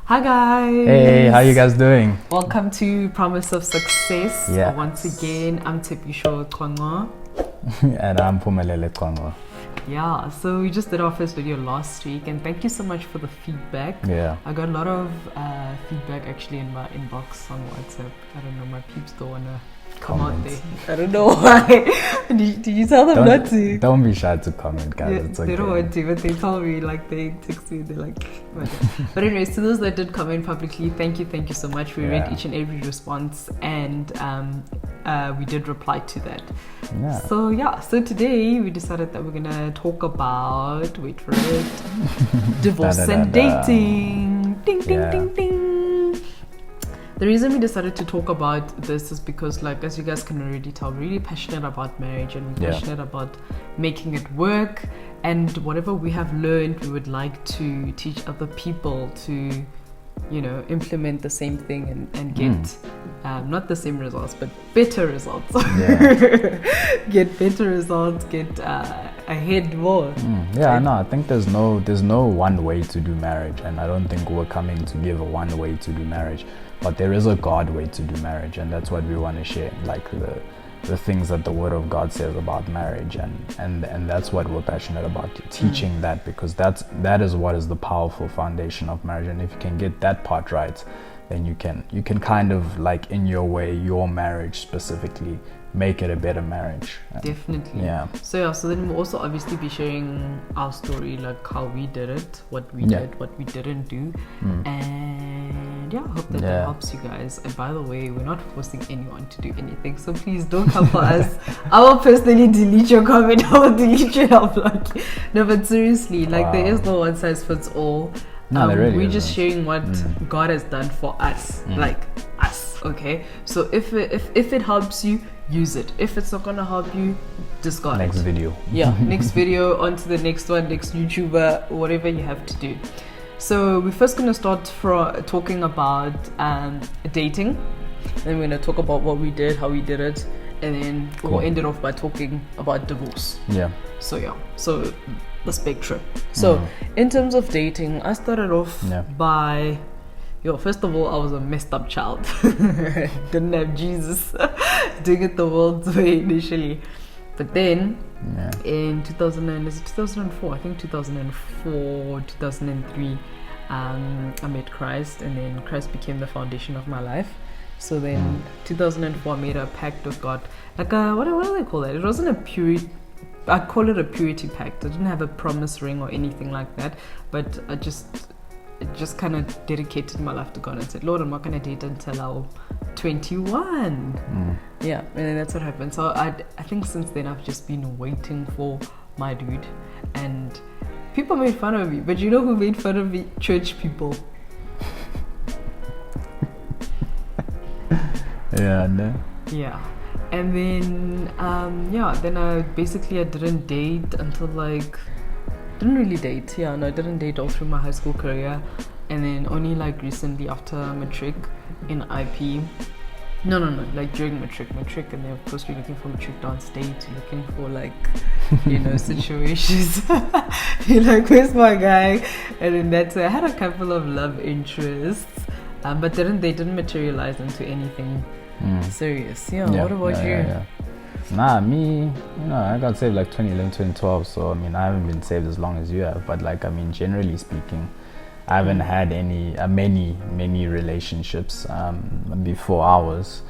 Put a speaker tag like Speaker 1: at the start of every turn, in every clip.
Speaker 1: Hi guys!
Speaker 2: Hey, how you guys doing?
Speaker 1: Welcome to Promise of Success.
Speaker 2: Yes.
Speaker 1: Once again, I'm Tshepisho Chonco.
Speaker 2: And I'm Phumelele.
Speaker 1: Yeah, so we just did our first video last week, and thank you so much for the feedback.
Speaker 2: Yeah.
Speaker 1: I got a lot of feedback actually in my inbox on WhatsApp. I don't know, my peeps don't wanna come out there. I don't know why. did you tell them not to?
Speaker 2: Don't be shy to comment, guys.
Speaker 1: Yeah,
Speaker 2: It's okay.
Speaker 1: they don't want to, but they tell me, like, they text me, they're like, but anyways, to those that did comment publicly, thank you so much. We read each and every response, and we did reply to that.
Speaker 2: Yeah.
Speaker 1: So today we decided that we're gonna talk about, wait for it, divorce and dating. Ding ding ding ding. The reason we decided to talk about this is because, like, as you guys can already tell, we're really passionate about marriage, and we're passionate about making it work, and whatever we have learned, we would like to teach other people to, you know, implement the same thing and get not the same results, but better results. Get better results, get ahead more.
Speaker 2: Yeah, no, I think there's no one way to do marriage, and I don't think we're coming to give a one way to do marriage, but there is a God way to do marriage, and that's what we want to share, like the things that the Word of God says about marriage, and that's what we're passionate about, teaching that, because that is what is the powerful foundation of marriage. And if you can get that part right, then you can kind of, like, in your way, your marriage specifically, make it a better marriage.
Speaker 1: Definitely.
Speaker 2: Yeah.
Speaker 1: So then we'll also obviously be sharing our story, like how we did it, what we did, what we didn't do, and I hope that helps you guys. And by the way, we're not forcing anyone to do anything, so please don't come for us. I will personally delete your comment. I will delete your blog. No, but seriously, like, there is no one size fits all.
Speaker 2: No, really
Speaker 1: we're just sharing what God has done for us, like us. Okay, so if it helps you, use it. If it's not gonna help you, discard
Speaker 2: next
Speaker 1: it.
Speaker 2: video.
Speaker 1: Yeah, next video, on to the next one, next YouTuber, whatever you have to do. So we're first gonna start talking about dating. Then we're gonna talk about what we did, how we did it, and then we'll end it off by talking about divorce.
Speaker 2: Yeah.
Speaker 1: So the spectrum. So in terms of dating, I started off by, first of all, I was a messed up child. Didn't have Jesus. Doing it the world's way initially. But then in 2004, I think 2004, 2003, I met Christ, and then Christ became the foundation of my life. So then 2004, I made a pact with God. Like what do they call that? It wasn't a purity. I call it a purity pact. I didn't have a promise ring or anything like that, but I just kind of dedicated my life to God and said, Lord, I'm not going to date until I'm 21. Yeah, and then that's what happened. So I think since then I've just been waiting for my dude, and people made fun of me. But you know who made fun of me? Church people. Yeah. And then then I didn't date until I didn't date all through my high school career, and then only like recently after matric in IP. No, like during matric, and then of course you're looking for matric dance dates, you're looking for, like, you know, situations. You're like, where's my guy? And then that's I had a couple of love interests, but they didn't materialize into anything serious. What about you?
Speaker 2: Nah, me, I got saved like 2011, 2012, so I mean, I haven't been saved as long as you have, but, like, I mean, generally speaking, I haven't had many relationships before ours.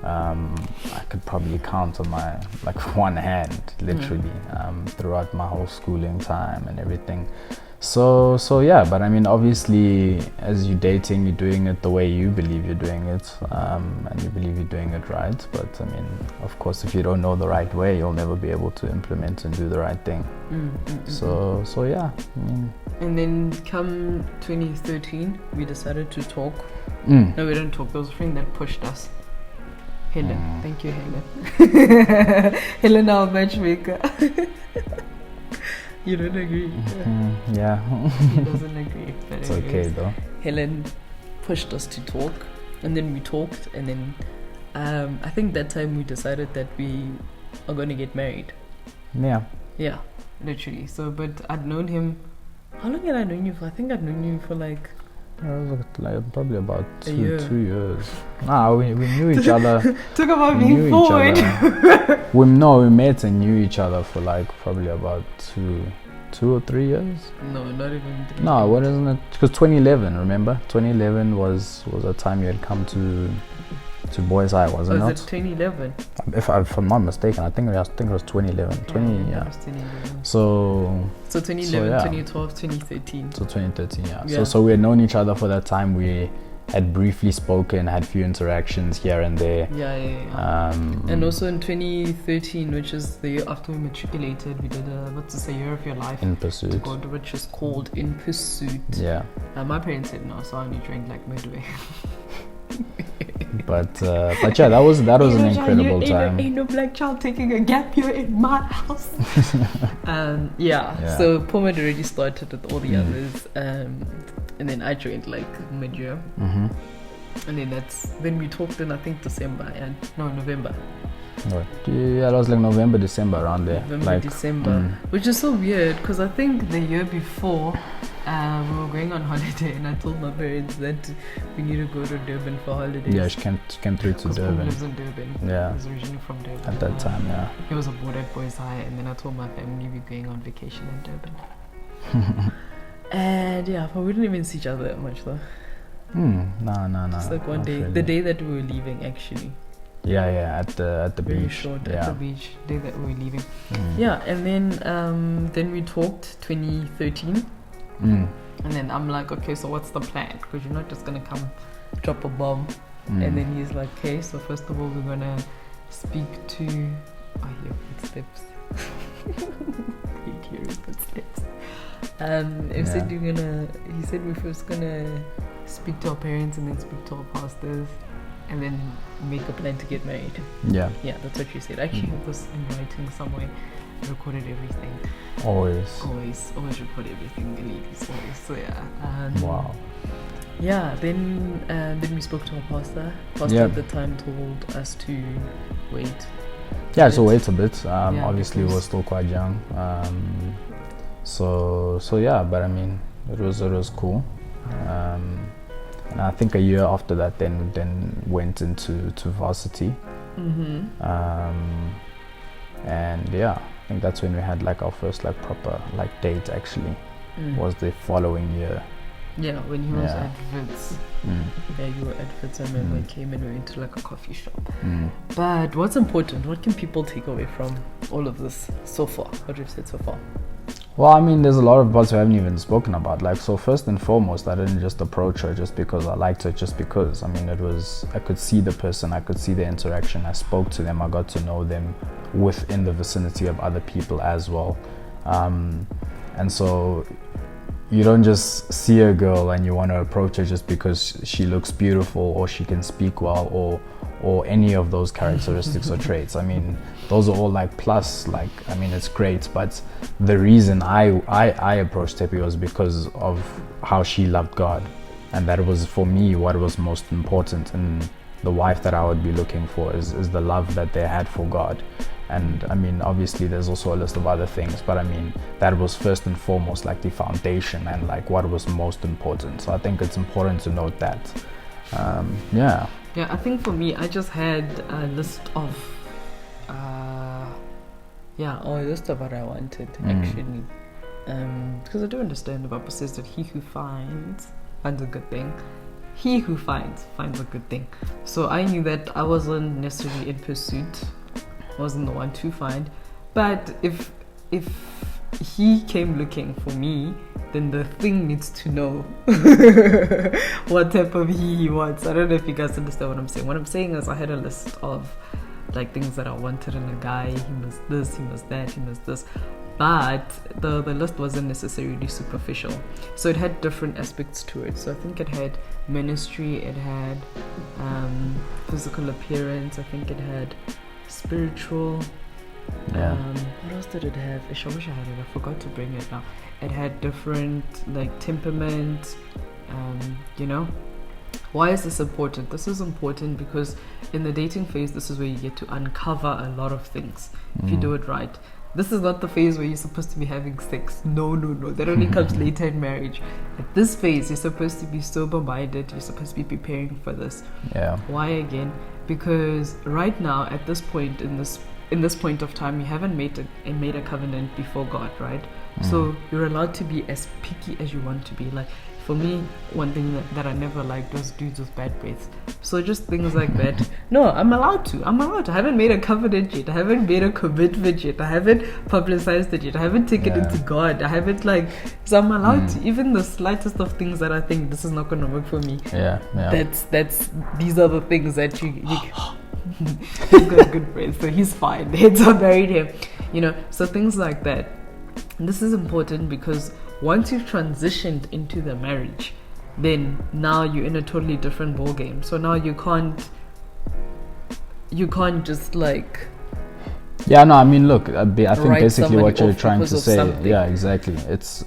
Speaker 2: I could probably count on my, like, one hand, literally, throughout my whole schooling time and everything. So yeah, but I mean, obviously, as you're dating, you're doing it the way you believe you're doing it, and you believe you're doing it right. But I mean, of course, if you don't know the right way, you'll never be able to implement and do the right thing. So yeah.
Speaker 1: And then come 2013, we decided to talk. No, we didn't talk. There was a friend that pushed us. Helen. Thank you, Helen. Helen, our matchmaker. You don't agree?
Speaker 2: Yeah.
Speaker 1: He doesn't agree. But
Speaker 2: it's okay though.
Speaker 1: Helen pushed us to talk, and then we talked, and then I think that time we decided that we are going to get married. Yeah, literally. So, but I'd known him. How long had I known you for? I think I'd known you for like
Speaker 2: It was like probably about
Speaker 1: A year.
Speaker 2: 2 years. Nah, we knew each other.
Speaker 1: Talk about
Speaker 2: we
Speaker 1: being
Speaker 2: knew
Speaker 1: forward.
Speaker 2: we met and knew each other for like probably about 2 or 3 years.
Speaker 1: No, not even 3.
Speaker 2: No, what isn't it? Because 2011, remember? 2011 was a time you had come to Boys High, wasn't it?
Speaker 1: Was it 2011?
Speaker 2: If I'm not mistaken, I think it was 2011.
Speaker 1: It was 2011.
Speaker 2: So
Speaker 1: 2011,
Speaker 2: yeah.
Speaker 1: 2012, 2013.
Speaker 2: So 2013, yeah.
Speaker 1: Yeah.
Speaker 2: So we had known each other for that time. We had briefly spoken, had few interactions here and there.
Speaker 1: Yeah. And also in 2013, which is the year after we matriculated, we did a year of your life
Speaker 2: In Pursuit.
Speaker 1: to God, which is called In Pursuit.
Speaker 2: Yeah.
Speaker 1: My parents said no, so I only drank like midway.
Speaker 2: But yeah, that was an incredible time.
Speaker 1: Ain't no black child taking a gap year in my house.
Speaker 2: Yeah.
Speaker 1: So Pom had already started with all the others, and then I joined like mid-year, and then we talked in I think November.
Speaker 2: Right. Yeah, it was like November, December around there.
Speaker 1: December, which is so weird because I think the year before we were going on holiday, and I told my parents that we need to go to Durban for holidays.
Speaker 2: Yeah, she came through to Durban.
Speaker 1: Paul lives in Durban.
Speaker 2: Yeah.
Speaker 1: He was originally from Durban.
Speaker 2: At that time, yeah.
Speaker 1: He was aboard at Boys High, and then I told my family we're going on vacation in Durban. And yeah, but we didn't even see each other that much though.
Speaker 2: No.
Speaker 1: It's like one day,
Speaker 2: really.
Speaker 1: the day that we were leaving actually.
Speaker 2: Yeah, at the
Speaker 1: Very
Speaker 2: beach.
Speaker 1: short
Speaker 2: Yeah.
Speaker 1: at the beach, day that we were leaving. Yeah, and then we talked 2013. And then I'm like, okay, so what's the plan? Because you're not just gonna come drop a bomb. And then he's like, okay, so first of all we're gonna speak to I hear footsteps. I hate hearing footsteps. He said we're first gonna speak to our parents and then speak to our pastors and then make a plan to get married.
Speaker 2: Yeah,
Speaker 1: that's what you said. I actually have this in writing somewhere. I recorded everything. Always record everything, the ladies' voice. So yeah.
Speaker 2: Wow.
Speaker 1: Yeah, then we spoke to our pastor. At the time told us to wait.
Speaker 2: Yeah, so wait a bit. Obviously we
Speaker 1: because
Speaker 2: were still quite young. So yeah, but I mean it was cool. And I think a year after that then went into varsity. And yeah, I think that's when we had like our first like proper like date actually. Was the following year.
Speaker 1: Yeah, when he was at Vitz. Yeah, you were at Vitz. I remember we came and we went to like a coffee shop. But what's important? What can people take away from all of this so far? What we've said so far?
Speaker 2: Well, I mean, there's a lot of parts we haven't even spoken about. Like, so first and foremost, I didn't just approach her just because I liked her, just because. I mean, I could see the person, I could see the interaction. I spoke to them, I got to know them within the vicinity of other people as well. And so you don't just see a girl and you want to approach her just because she looks beautiful or she can speak well or any of those characteristics or traits. I mean, those are all like plus, like, I mean, it's great, but the reason I approached Tshepi was because of how she loved God. And that was, for me, what was most important in the wife that I would be looking for is the love that they had for God. And I mean, obviously there's also a list of other things, but I mean, that was first and foremost like the foundation and like what was most important. So I think it's important to note that. Yeah,
Speaker 1: I think for me, I just had a list of what I wanted actually, because I do understand the Bible says that he who finds a good thing. He who finds a good thing. So I knew that I wasn't necessarily in pursuit, wasn't the one to find, but if he came looking for me, then the thing needs to know what type of he wants. I don't know if you guys understand what I'm saying. What I'm saying is I had a list of like things that I wanted in a guy. He must this, he must that, he must this. But the list wasn't necessarily superficial. So it had different aspects to it. So I think it had ministry, it had physical appearance, I think it had spiritual. What else did it have? I wish I had it. I forgot to bring it now. It had different like temperament. Why is this important? This is important because in the dating phase, this is where you get to uncover a lot of things if you do it right. This is not the phase where you're supposed to be having sex. No. That only comes later in marriage. At this phase, you're supposed to be sober-minded. You're supposed to be preparing for this.
Speaker 2: Yeah.
Speaker 1: Why again? Because right now, at this point in this point of time, you haven't made a covenant before God, right? So you're allowed to be as picky as you want to be. Like, for me, one thing that I never liked was dudes with bad breath. So just things like that. No, I'm allowed to. I haven't made a covenant yet. I haven't made a commitment yet. I haven't publicized it yet. I haven't taken it to God. I haven't so I'm allowed to. Even the slightest of things that I think this is not going to work for me.
Speaker 2: Yeah.
Speaker 1: These are the things that you he's got good friends, so he's fine. Heads are married him. So things like that. This is important because once you've transitioned into the marriage, then now you're in a totally different ball game. So now you can't just
Speaker 2: yeah, no, I mean, look, I think basically what you're trying to say,
Speaker 1: yeah,
Speaker 2: exactly. It's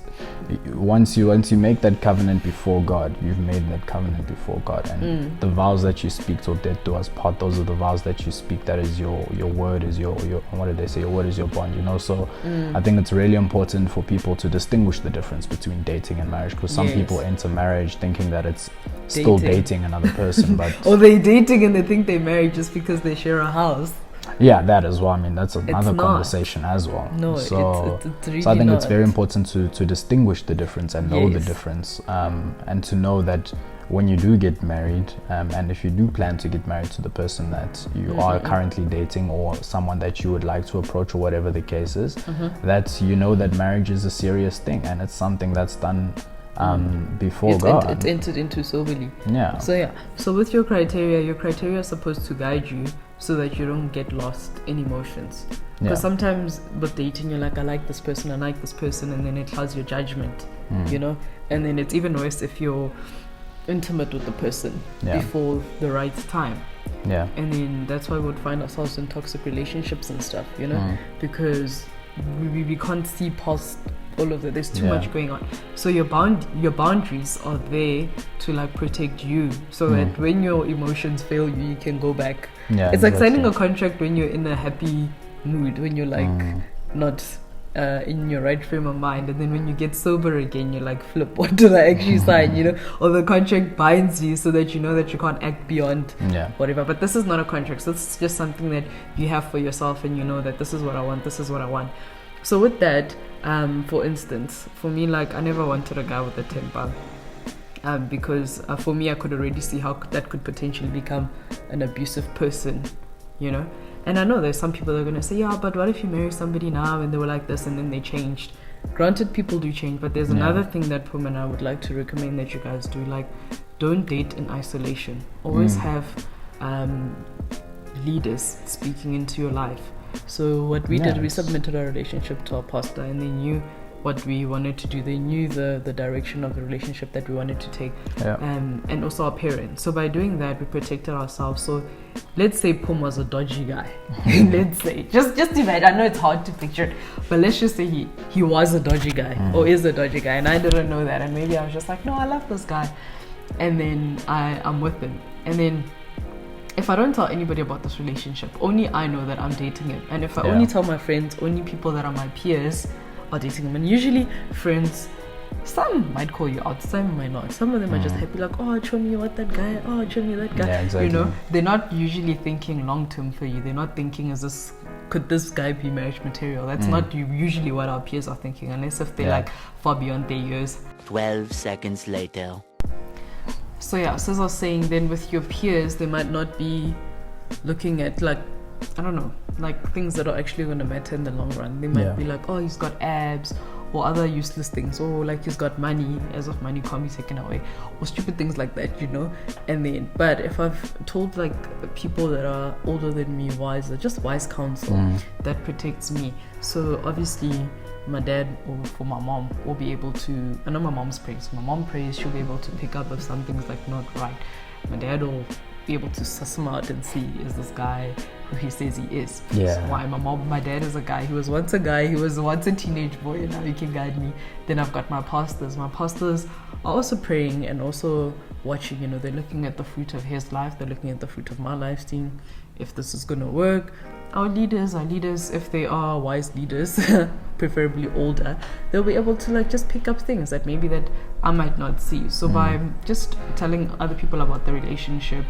Speaker 2: once you make that covenant before God, you've made that covenant before God, and the vows that you speak till death do us part. Those are the vows that you speak. That is your word is your what did they say? Your word is your bond. So I think it's really important for people to distinguish the difference between dating and marriage, because some people enter marriage thinking that it's still dating anottle person, but
Speaker 1: or they're dating and they think they're married just because they share a house.
Speaker 2: Yeah, that as well. I mean, that's another conversation as well.
Speaker 1: No,
Speaker 2: so
Speaker 1: it's really
Speaker 2: I think
Speaker 1: not.
Speaker 2: it's very important to distinguish the difference and know the difference, and to know that when you do get married, and if you do plan to get married to the person that you are currently dating, or someone that you would like to approach, or whatever the case is, that that marriage is a serious thing, and it's something that's done before God.
Speaker 1: It's entered into soberly.
Speaker 2: Yeah.
Speaker 1: So with your criteria is supposed to guide you so that you don't get lost in emotions. Because sometimes with dating, you're like, I like this person, and then it clouds your judgment, and then it's even worse if you're intimate with the person before the right time.
Speaker 2: Yeah.
Speaker 1: And then that's why we would find ourselves in toxic relationships and stuff, because we can't see past all of that. There's too much going on. So your boundaries are there to protect you, so that when your emotions fail you, you can go back. It's like signing a contract when you're in a happy mood, when you're not in your right frame of mind, and then when you get sober again, you're like, flip, what did I actually sign? Or the contract binds you so that you know that you can't act beyond whatever. But this is not a contract, so it's just something that you have for yourself, and you know that this is what I want. So with that, for instance, for me, I never wanted a guy with a temper, because for me, I could already see how that could potentially become an abusive person, And I know there's some people that are going to say, yeah, but what if you marry somebody now and they were like this and then they changed? Granted, people do change, but there's another thing that Pum and I would like to recommend that you guys do. Don't date in isolation. Always have leaders speaking into your life. So what we did, we submitted our relationship to our pastor, and they knew what we wanted to do. They knew the direction of the relationship that we wanted to take, and also our parents. So by doing that, we protected ourselves. So let's say Pum was a dodgy guy. Let's say, just imagine. I know it's hard to picture it, but let's just say he was a dodgy guy or is a dodgy guy, and I didn't know that, and maybe I was just like, no, I love this guy, and then I'm with him, and then if I don't tell anybody about this relationship, only I know that I'm dating him. And if I only tell my friends, only people that are my peers are dating him. And usually friends, some might call you out, some might not. Some of them are just happy, like, oh, show me what that guy, oh, show me that guy.
Speaker 2: Yeah, exactly.
Speaker 1: They're not usually thinking long term for you. They're not thinking, could this guy be marriage material? That's not usually what our peers are thinking, unless if they're far beyond their years.
Speaker 3: 12 seconds later.
Speaker 1: So so as I was saying, then with your peers, they might not be looking at I don't know, things that are actually going to matter in the long run. They might be like, oh, he's got abs, or other useless things, or he's got money, as if money can't be taken away, or stupid things like that, And then, but if I've told people that are older than me, wiser, just wise counsel, that protects me. So obviously, my dad or for my mom will be able to, I know my mom's prays. My mom prays, she'll be able to pick up if something's not right. My dad will be able to suss him out and see, is this guy who he says he is?
Speaker 2: Yeah.
Speaker 1: So why my dad is a guy. He was once a guy, he was once a teenage boy, and now he can guide me. Then I've got my pastors. My pastors are also praying and also watching, you know, they're looking at the fruit of his life, they're looking at the fruit of my life, seeing if this is gonna work. Our leaders, if they are wise leaders, preferably older, they'll be able to like just pick up things that maybe that I might not see. So by just telling other people about the relationship,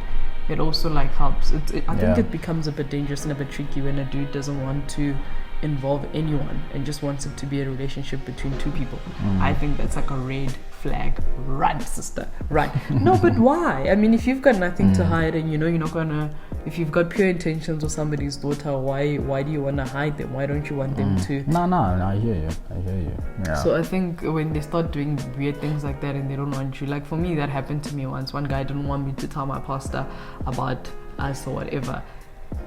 Speaker 1: it also like helps. I think it becomes a bit dangerous and a bit tricky when a dude doesn't want to involve anyone and just wants it to be a relationship between two people. I think that's like a red flag. Run, sister, run. No, but why? I mean, if you've got nothing to hide and you know you're not gonna, if you've got pure intentions with somebody's daughter, why do you want to hide them? Why don't you want them to?
Speaker 2: No, I hear you. Yeah.
Speaker 1: So I think when they start doing weird things like that and they don't want you, like for me, that happened to me once. One guy didn't want me to tell my pastor about us or whatever.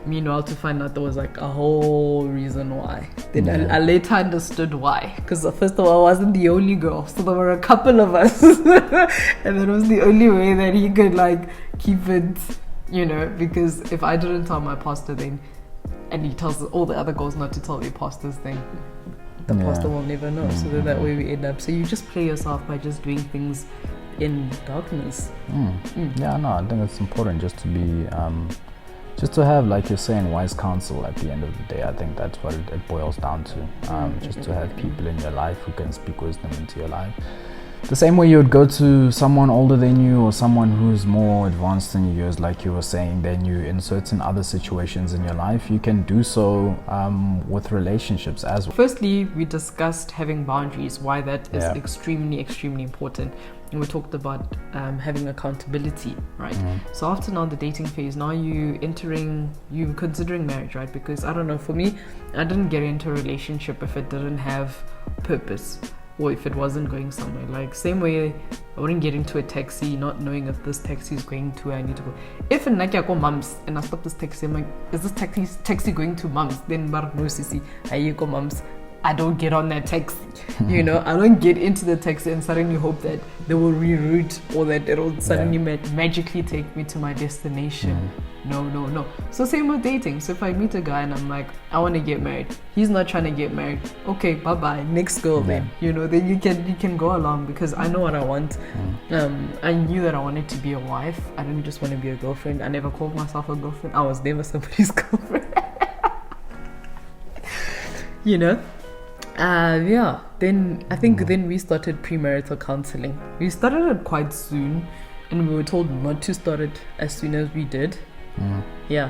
Speaker 1: Meanwhile, to find out there was like a whole reason why. Then I later understood why. Because first of all, I wasn't the only girl, so there were a couple of us, and that was the only way that he could like keep it, you know. Because if I didn't tell my pastor, then and he tells all the other girls not to tell their pastors, then the pastor will never know. So then that way we end up. So you just play yourself by just doing things in darkness.
Speaker 2: Yeah, no, I think it's important just to be. Just to have, like you're saying, wise counsel at the end of the day. I think that's what it boils down to. Just to have people in your life who can speak wisdom into your life. The same way you would go to someone older than you or someone who's more advanced in years, like you were saying, than you in certain other situations in your life, you can do so with relationships as well.
Speaker 1: Firstly, we discussed having boundaries, why that is extremely, extremely important. And we talked about having accountability, right? So after now the dating phase, now you're considering marriage, right? Because I don't know, for me, I didn't get into a relationship if it didn't have purpose or if it wasn't going somewhere. Like same way I wouldn't get into a taxi not knowing if this taxi is going to where I need to go. If in Naki I go mums and I stop this taxi, I'm like, is this taxi going to mums? Then no sisi, I go mums. I don't get on that taxi, you know. I don't get into the taxi and suddenly hope that they will reroute or that it will suddenly magically take me to my destination. No. So same with dating. So if I meet a guy and I'm like, I want to get married, he's not trying to get married. Okay, bye, next girl then. You know, then you can go along because I know what I want. I knew that I wanted to be a wife. I didn't just want to be a girlfriend. I never called myself a girlfriend. I was never somebody's girlfriend. You know. Then I think then we started premarital counseling. We started it quite soon and we were told not to start it as soon as we did.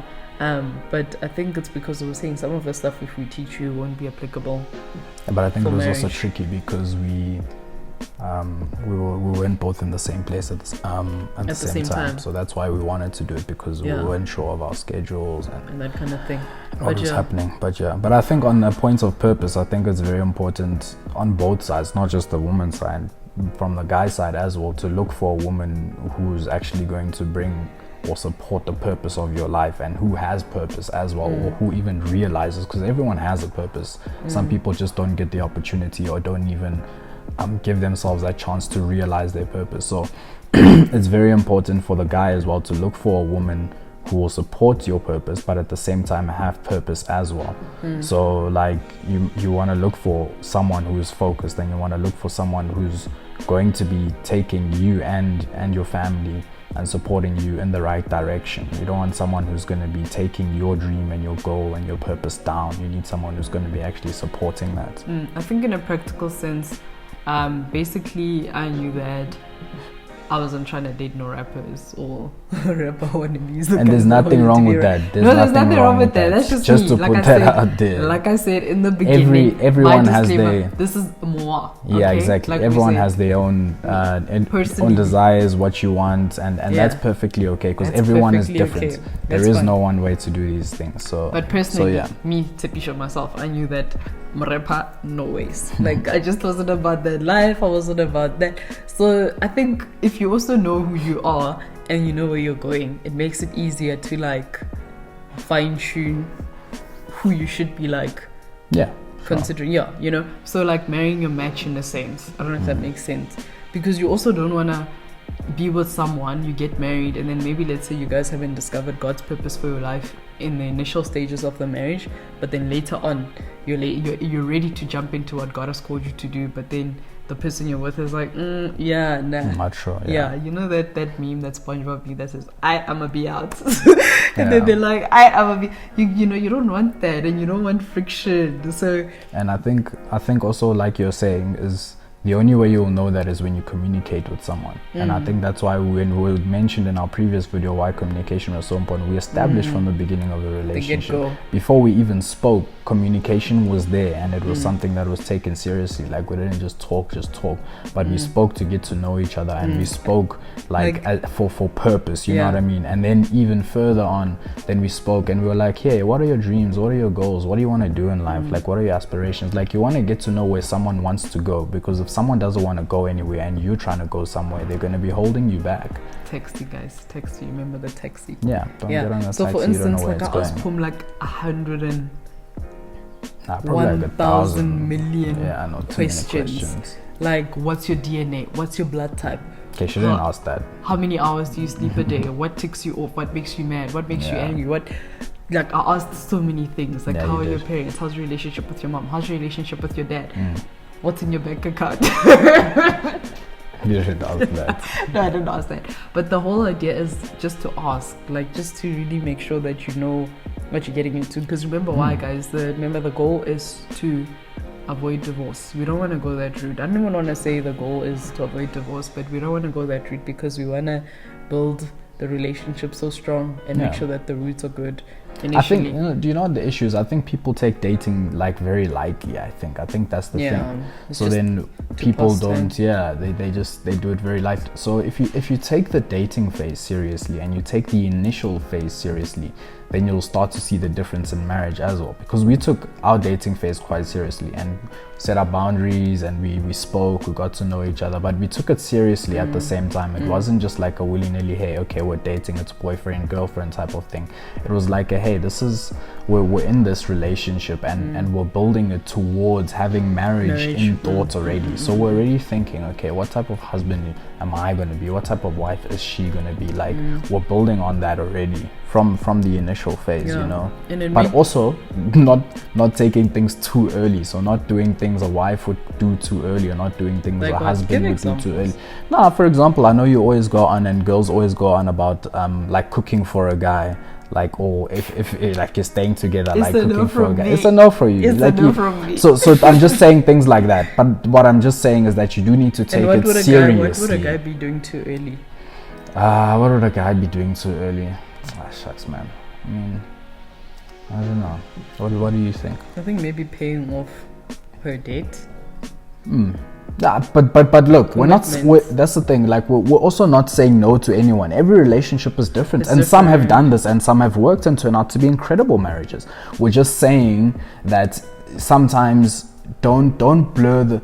Speaker 1: But I think it's because we were saying some of the stuff if we teach you won't be applicable.
Speaker 2: But I think it was
Speaker 1: marriage.
Speaker 2: Also tricky because we weren't both in the same place at the same time. So that's why we wanted to do it, because we weren't sure of our schedules and
Speaker 1: that kind of thing.
Speaker 2: What was happening. But I think on the points of purpose, I think it's very important on both sides, not just the woman's side, from the guy side as well, to look for a woman who's actually going to bring or support the purpose of your life and who has purpose as well, or who even realizes, because everyone has a purpose. Some people just don't get the opportunity or don't even give themselves that chance to realize their purpose. So it's very important for the guy as well to look for a woman who will support your purpose, but at the same time have purpose as well. So like you want to look for someone who's focused, and you want to look for someone who's going to be taking you and your family and supporting you in the right direction. You don't want someone who's going to be taking your dream and your goal and your purpose down. You need someone who's going to be actually supporting that.
Speaker 1: I think in a practical sense, basically I knew that I wasn't trying to date no rappers or rapper wannabes.
Speaker 2: And there's nothing wrong with that.
Speaker 1: There's nothing wrong with that. That's just me.
Speaker 2: To put that out there.
Speaker 1: Like I said in the beginning,
Speaker 2: everyone has their.
Speaker 1: This is moi.
Speaker 2: Yeah, okay? Exactly. Like everyone has their own own desires, what you want, and that's perfectly okay, because everyone is different. Okay. There is no one way to do these things. So,
Speaker 1: but personally, me, Tshepisho, myself, I knew that rapper, no ways. Like I just wasn't about that life. I wasn't about that. So I think if you also know who you are and you know where you're going, it makes it easier to like fine tune who you should be like.
Speaker 2: Yeah.
Speaker 1: Considering, you know. So like marrying your match in a sense. I don't know if that makes sense. Because you also don't want to be with someone, you get married, and then maybe let's say you guys haven't discovered God's purpose for your life in the initial stages of the marriage, but then later on you're ready to jump into what God has called you to do, but then the person you're with is like, yeah, nah.
Speaker 2: I'm not sure.
Speaker 1: Yeah, you know that meme that SpongeBob meme that says, I'ma be out. And then they're like, I'ma be, you know, you don't want that, and you don't want friction. So,
Speaker 2: and I think also, like you're saying, is the only way you'll know that is when you communicate with someone. And I think that's why when we mentioned in our previous video why communication was so important, we established from the beginning of the relationship, before we even spoke, communication was there, and it was something that was taken seriously. Like, we didn't just talk, but we spoke to get to know each other, and we spoke like for purpose, you know what I mean? And then even further on, then we spoke and we were like, hey, what are your dreams? What are your goals? What do you want to do in life? Like, what are your aspirations? Like, you want to get to know where someone wants to go, because if someone doesn't want to go anywhere and you're trying to go somewhere, they're going to be holding you back.
Speaker 1: Taxi, guys, taxi. Remember the taxi?
Speaker 2: Yeah, don't get on the taxi.
Speaker 1: So for instance,
Speaker 2: like
Speaker 1: I asked Pum like 1,000 million questions. Like, what's your DNA? What's your blood type?
Speaker 2: Okay, she didn't ask that.
Speaker 1: How many hours do you sleep a day? What ticks you off? What makes you mad? What makes you angry? What? Like, I asked so many things. Like, how are your parents? How's your relationship with your mom? How's your relationship with your dad? What's in your bank account?
Speaker 2: You should ask that.
Speaker 1: No, I didn't ask that. But the whole idea is just to ask, like, just to really make sure that you know what you're getting into. Because remember why, guys? Remember, the goal is to avoid divorce. We don't want to go that route. I don't even want to say the goal is to avoid divorce, but we don't want to go that route because we want to build the relationship so strong and make sure that the roots are good initially.
Speaker 2: I think, do you know what the issue is? I think people take dating like very lightly. I think that's the thing. So then people don't they do it very lightly. So if you take the dating phase seriously and you take the initial phase seriously, then you'll start to see the difference in marriage as well. Because we took our dating phase quite seriously and set up boundaries, and we spoke, we got to know each other, but we took it seriously at the same time. It wasn't just like a willy-nilly, hey, okay, we're dating, it's boyfriend, girlfriend type of thing. It was like a, hey, we're in this relationship and we're building it towards having marriage in thought already. So we're already thinking, okay, what type of husband am I going to be? What type of wife is she going to be? Like, we're building on that already from the initial phase, you know. But also not taking things too early. So not doing things a wife would do too early, or not doing things like a husband would do too early. Nah, for example, I know you always go on, and girls always go on about like cooking for a guy. Like, or if like you're staying together, it's like cooking for a guy. It's a no for you.
Speaker 1: It's
Speaker 2: like
Speaker 1: a no from me.
Speaker 2: So I'm just saying things like that. But what I'm just saying is that you do need to take it seriously.
Speaker 1: What would a guy be doing too early?
Speaker 2: What would a guy be doing too early? Shucks, man. I mean, I don't know. What do you think?
Speaker 1: I think maybe paying off her date.
Speaker 2: Yeah, but look, that's the thing. Like, we're also not saying no to anyone. Every relationship is different, and some have done this, and some have worked and turned out to be incredible marriages. We're just saying that sometimes don't blur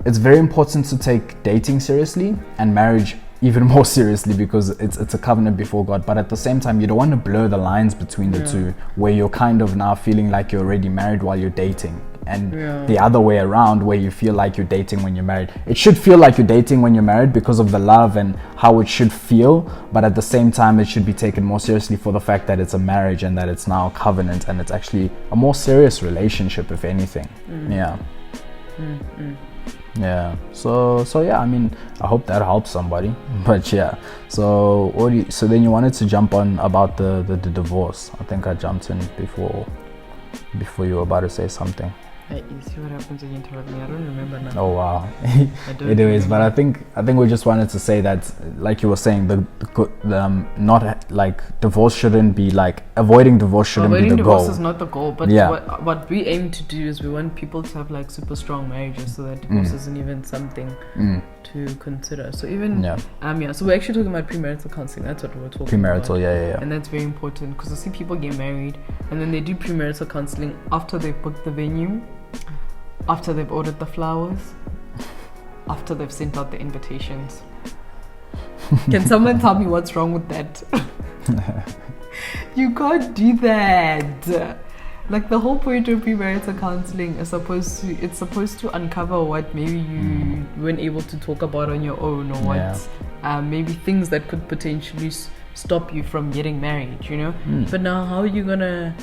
Speaker 2: it's very important to take dating seriously and marriage even more seriously, because it's a covenant before God. But at the same time, you don't want to blur the lines between the two, where you're kind of now feeling like you're already married while you're dating, and the other way around, where you feel like you're dating when you're married. It should feel like you're dating when you're married because of the love and how it should feel, but at the same time, it should be taken more seriously for the fact that it's a marriage and that it's now a covenant, and it's actually a more serious relationship, if anything. Yeah. So yeah, I mean, I hope that helps somebody. But yeah, so then you wanted to jump on about the divorce. I think I jumped in before you were about to say something.
Speaker 1: You see what happens when you interrupt me? I don't remember now.
Speaker 2: Oh wow. Anyways, but I think we just wanted to say that, like you were saying, the not like divorce shouldn't be like avoiding divorce shouldn't be the goal.
Speaker 1: Avoiding divorce is not the goal, but what we aim to do is we want people to have like super strong marriages, so that divorce isn't even something to consider. So even so we're actually talking about premarital counseling. That's what we're talking about.
Speaker 2: Premarital, yeah.
Speaker 1: And that's very important, because I see people get married and then they do premarital counseling after they've booked the venue, after they've ordered the flowers, after they've sent out the invitations. Can someone tell me what's wrong with that? You can't do that. Like, the whole point of premarital counseling is supposed to uncover what maybe you weren't able to talk about on your own, or what maybe things that could potentially stop you from getting married, you know. But now, how are you gonna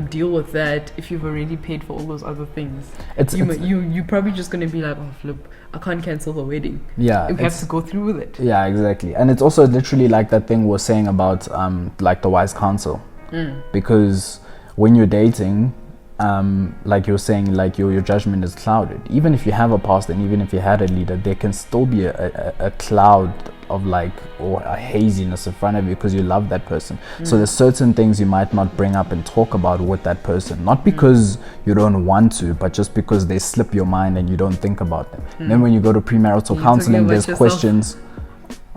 Speaker 1: deal with that if you've already paid for all those other things? You're probably just going to be like, oh, flip, I can't cancel the wedding.
Speaker 2: Yeah.
Speaker 1: We have to go through with it.
Speaker 2: Yeah, exactly. And it's also literally like that thing we're saying about like the wise counsel. Because when you're dating, like you're saying, like your judgment is clouded. Even if you have a pastor and even if you had a leader, there can still be a cloud of like, or a haziness in front of you because you love that person. So there's certain things you might not bring up and talk about with that person, not because you don't want to, but just because they slip your mind and you don't think about them. And then when you go to premarital counseling, there's questions.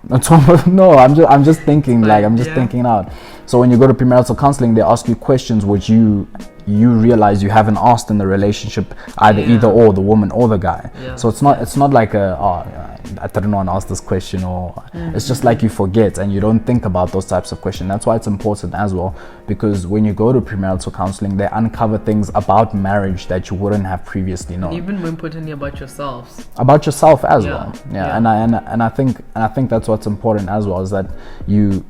Speaker 2: No, I'm just thinking, like I'm just thinking out. So when you go to premarital counseling, they ask you questions which you realize you haven't asked in the relationship, either or, the woman or the guy. So it's not like I didn't want to ask this question, or it's just like you forget and you don't think about those types of questions. That's why it's important as well, because when you go to premarital counseling, they uncover things about marriage that you wouldn't have previously known.
Speaker 1: Even more importantly, about yourselves.
Speaker 2: About yourself as well. And I think that's what's important as well, is that you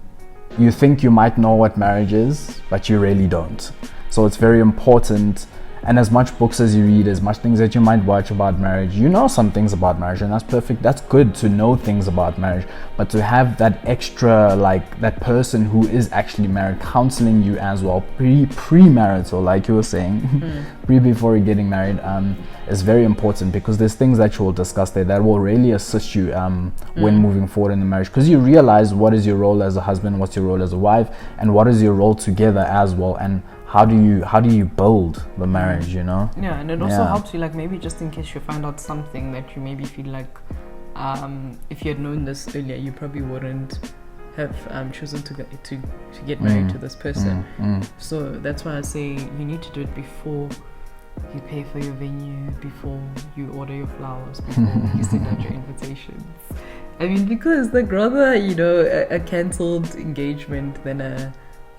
Speaker 2: think you might know what marriage is, but you really don't. So it's very important. And as much books as you read, as much things that you might watch about marriage, you know some things about marriage, and that's perfect. That's good to know things about marriage, but to have that extra, like that person who is actually married counseling you as well, premarital, like you were saying, before you're getting married, is very important, because there's things that you will discuss there that will really assist you when moving forward in the marriage, because you realize what is your role as a husband, what's your role as a wife, and what is your role together as well, and how do you build the marriage, you know?
Speaker 1: Yeah, and it also helps you, like, maybe just in case you find out something that you maybe feel like if you had known this earlier, you probably wouldn't have chosen to get married to this person. So that's why I say you need to do it before you pay for your venue, before you order your flowers, before you send out your invitations. I mean, because like rather, a cancelled engagement than a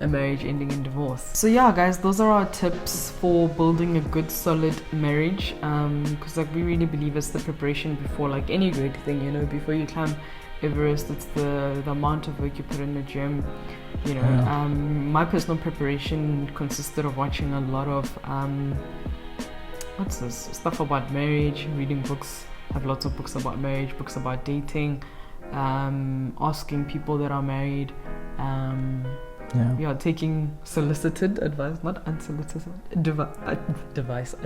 Speaker 1: marriage ending in divorce. So yeah, guys, those are our tips for building a good solid marriage, because like we really believe it's the preparation before like any great thing, before you climb Everest, it's the amount of work you put in the gym, my personal preparation consisted of watching a lot of stuff about marriage, reading books. I have lots of books about marriage, books about dating, asking people that are married, taking solicited advice, not unsolicited advice.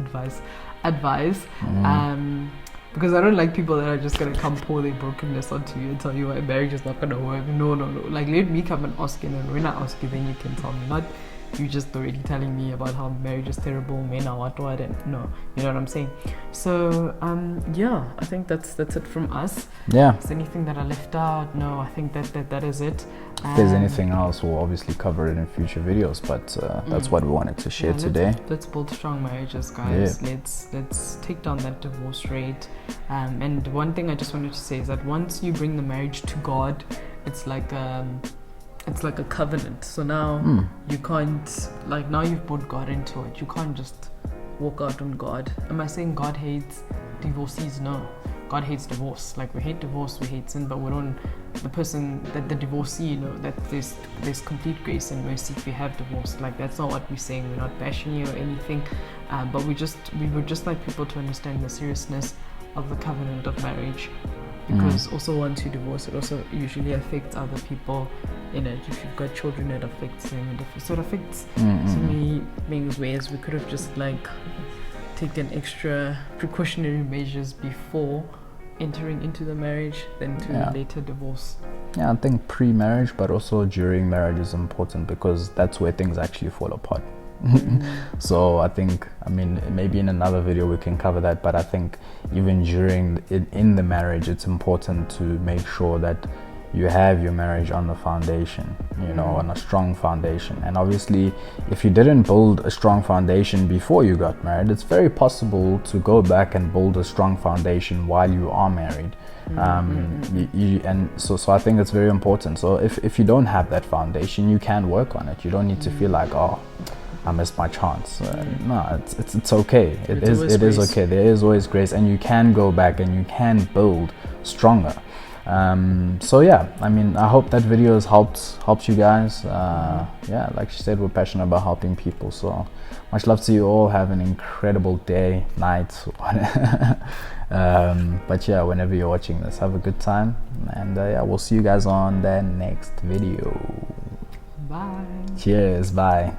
Speaker 1: Because I don't like people that are just gonna come pour their brokenness onto you and tell you why marriage is not gonna work. No. Like, let me come and ask you, and when I ask you, then you can tell me. Not you just already telling me about how marriage is terrible, men are what, and no, you know what I'm saying. So I think that's it from us.
Speaker 2: Yeah.
Speaker 1: Is there anything that I left out? No, I think that is it.
Speaker 2: If there's anything else, we'll obviously cover it in future videos, but that's what we wanted to share today.
Speaker 1: Let's build strong marriages, guys. Let's take down that divorce rate. And one thing I just wanted to say is that once you bring the marriage to God, it's like a covenant. So now you can't, like, now you've brought God into it. You can't just walk out on God. Am I saying God hates divorcees? No. God hates divorce. Like, we hate divorce, we hate sin, but we don't, the person, that the divorcee, that there's complete grace and mercy if you have divorce. Like, that's not what we're saying. We're not bashing you or anything, but we would just like people to understand the seriousness of the covenant of marriage, because also once you divorce, it also usually affects other people in it. If you've got children, it affects them. So it affects so many things, whereas we could have just like taken extra precautionary measures before entering into the marriage than to later divorce.
Speaker 2: Yeah, I think pre-marriage but also during marriage is important, because that's where things actually fall apart. So I think, maybe in another video we can cover that, but I think even during in the marriage, it's important to make sure that you have your marriage on the foundation, on a strong foundation. And obviously, if you didn't build a strong foundation before you got married, it's very possible to go back and build a strong foundation while you are married. So I think it's very important. So if you don't have that foundation, you can work on it. You don't need to feel like, I missed my chance. No, it's okay. It is okay. There is always grace, and you can go back and you can build stronger. So yeah, I mean, I hope that video has helped you guys. Yeah, like she said, we're passionate about helping people. So much love to you all. Have an incredible day, night. But yeah, whenever you're watching this, have a good time, and yeah, we'll see you guys on the next video.
Speaker 1: Bye.
Speaker 2: Cheers. Bye.